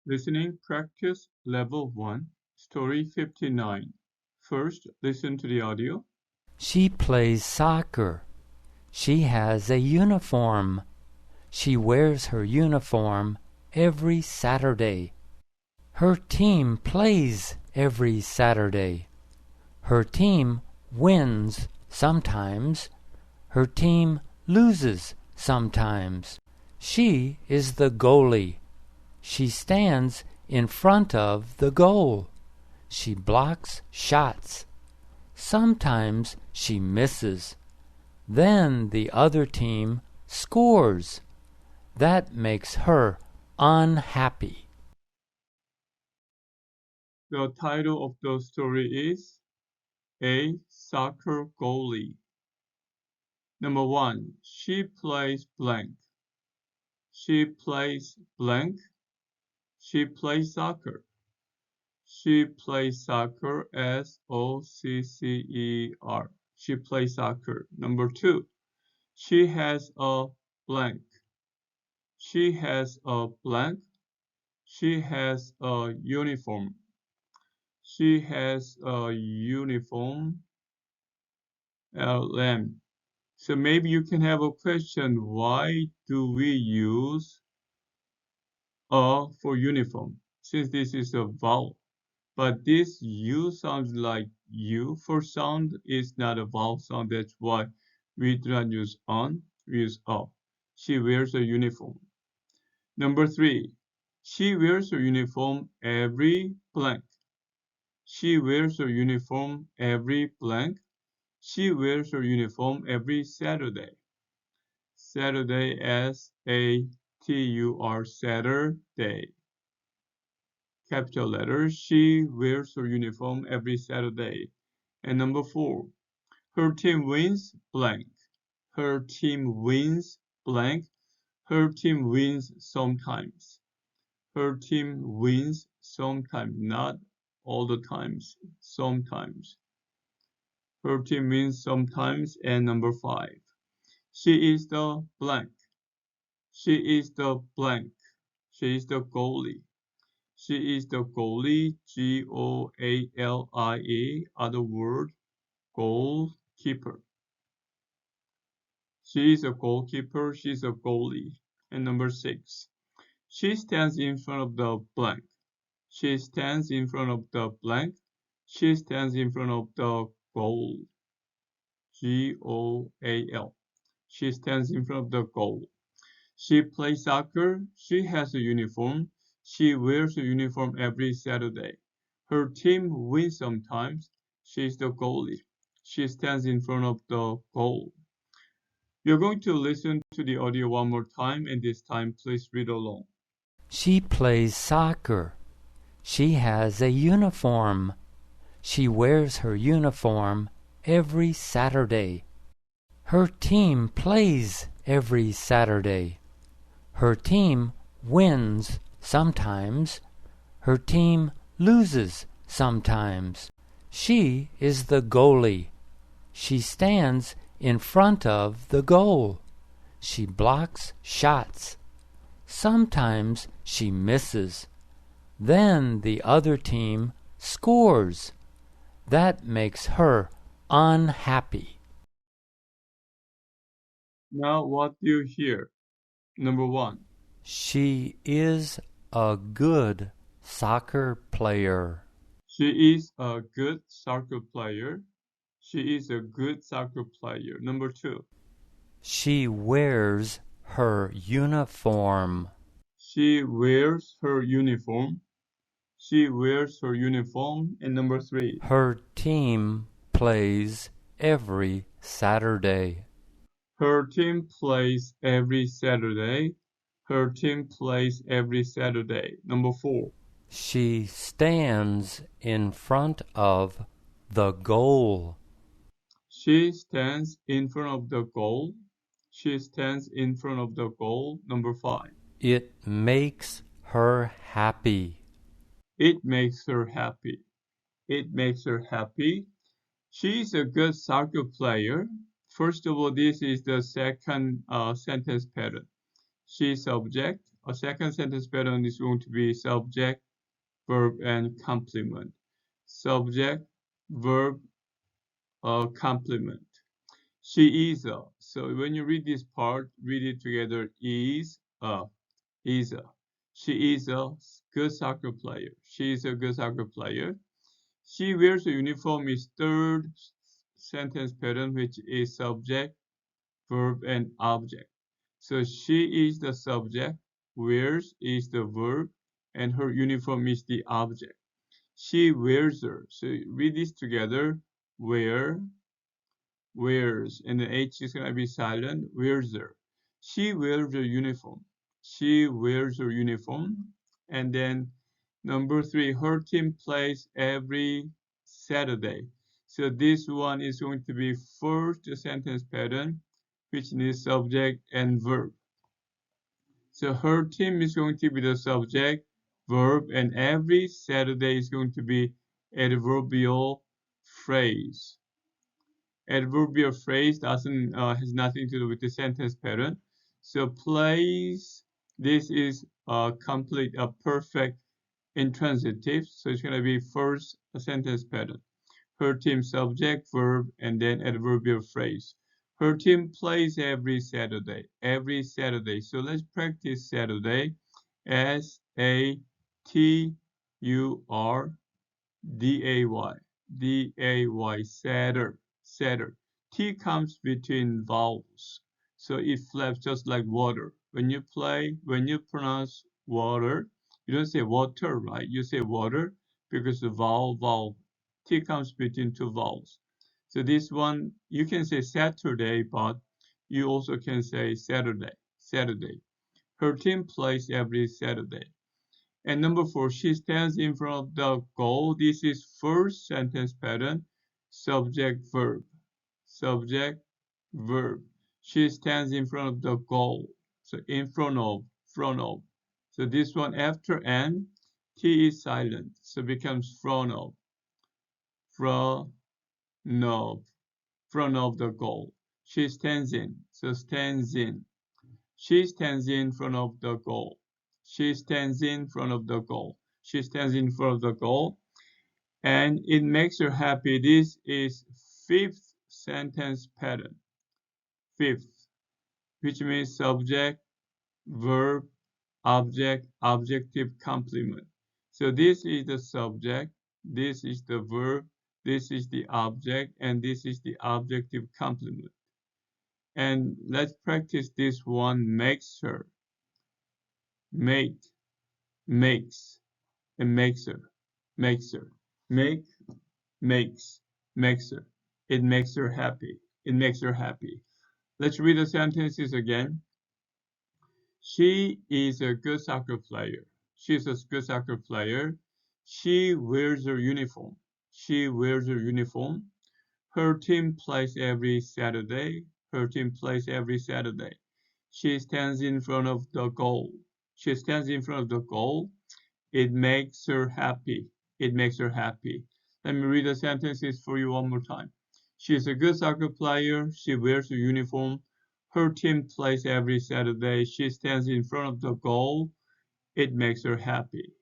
Listening Practice Level 1, Story 59. First, listen to the audio. She plays soccer. She has a uniform. She wears her uniform every Saturday. Her team plays every Saturday. Her team wins sometimes. Her team loses sometimes. She is the goalie. She stands in front of the goal. She blocks shots. Sometimes she misses. Then the other team scores. That makes her unhappy. The title of the story is A Soccer Goalie. Number 1. She plays blank. She plays blank. She plays soccer. She plays soccer, S-O-C-C-E-R. She plays soccer. Number 2. She has a blank. She has a blank. She has a uniform. She has a uniform. LM. So maybe you can have a question. Why do we use a for uniform? Since this is a vowel. But this U sounds like U for sound is not a vowel sound. That's why we do not use on, we use a. She wears a uniform. Number 3. She wears her uniform every blank. She wears her uniform every blank. She wears her uniform every Saturday. Saturday, S-A-T-U-R, Saturday. Capital letters. She wears her uniform every Saturday. And number 4. Her team wins blank. Her team wins blank. Her team wins sometimes. Her team wins sometimes, not all the times, sometimes. Her team wins sometimes. And number 5. She is the blank. She is the blank. She is the goalie. She is the goalie, G-O-A-L-I-E, other word, goalkeeper. She is a goalkeeper, she's a goalie. And number 6. She stands in front of the blank. She stands in front of the blank. She stands in front of the goal. G-O-A-L. She stands in front of the goal. She plays soccer. She has a uniform. She wears a uniform every Saturday. Her team wins sometimes. She's the goalie. She stands in front of the goal. You're going to listen to the audio one more time, and this time please read along. She plays soccer. She has a uniform. She wears her uniform every Saturday. Her team plays every Saturday. Her team wins sometimes. Her team loses sometimes. She is the goalie. She stands in front of the goal. She blocks shots. Sometimes she misses. Then the other team scores. That makes her unhappy. Now, what do you hear? Number 1. She is a good soccer player. She is a good soccer player. She is a good soccer player. Number 2. She wears her uniform. She wears her uniform. She wears her uniform. And number 3. Her team plays every Saturday. Her team plays every Saturday. Her team plays every Saturday. Number 4. She stands in front of the goal. She stands in front of the goal. She stands in front of the goal. Number 5. It makes her happy. It makes her happy. It makes her happy. She is a good soccer player. First of all, this is the second sentence pattern. She subject, a second sentence pattern is going to be subject, verb, and complement. Subject, verb, complement. She is a. So when you read this part, read it together. Is a. Is a. She is a good soccer player. She is a good soccer player. She wears a uniform is third sentence pattern, which is subject, verb, and object. So she is the subject, wears is the verb, and her uniform is the object. She wears her. So read this together. Wear, wears, and the H is going to be silent. Wears her. She wears her uniform. She wears her uniform. And then number 3, her team plays every Saturday. So this one is going to be first sentence pattern, which needs subject and verb. So her team is going to be the subject, verb, and every Saturday is going to be adverbial phrase. Adverbial phrase doesn't has nothing to do with the sentence pattern. So plays, this is a complete, a perfect intransitive. So it's going to be first a sentence pattern. Her team subject, verb, and then adverbial phrase. Her team plays every Saturday. Every Saturday. So let's practice Saturday. S-A-T-U-R-D-A-Y. D-A-Y. Saturday. Saturday. T comes between vowels. So it flaps just like water. When you pronounce water, you don't say water, right? You say water because the vowel. T comes between two vowels. So this one, you can say Saturday, but you also can say Saturday. Saturday. Her team plays every Saturday. And number 4, she stands in front of the goal. This is first sentence pattern, subject, verb. Subject, verb. She stands in front of the goal. So in front of, front of. So this one after N, T is silent. So becomes front of, front of, front of the goal. She stands in. So stands in. She stands in front of the goal. She stands in front of the goal. She stands in front of the goal. And it makes her happy. This is fifth sentence pattern. Fifth, which means subject, verb, object, adjective, complement. So this is the subject, this is the verb, this is the object, and this is the adjective complement. And let's practice this one. Makes her. Make, makes, and makes her. Makes her. Make, makes, makes her. It makes her happy. It makes her happy. Let's read the sentences again. She is a good soccer player. She is a good soccer player. She wears her uniform. She wears her uniform. Her team plays every Saturday. Her team plays every Saturday. She stands in front of the goal. She stands in front of the goal. It makes her happy. It makes her happy. Let me read the sentences for you one more time. She is a good soccer player. She wears a uniform. Her team plays every Saturday. She stands in front of the goal. It makes her happy.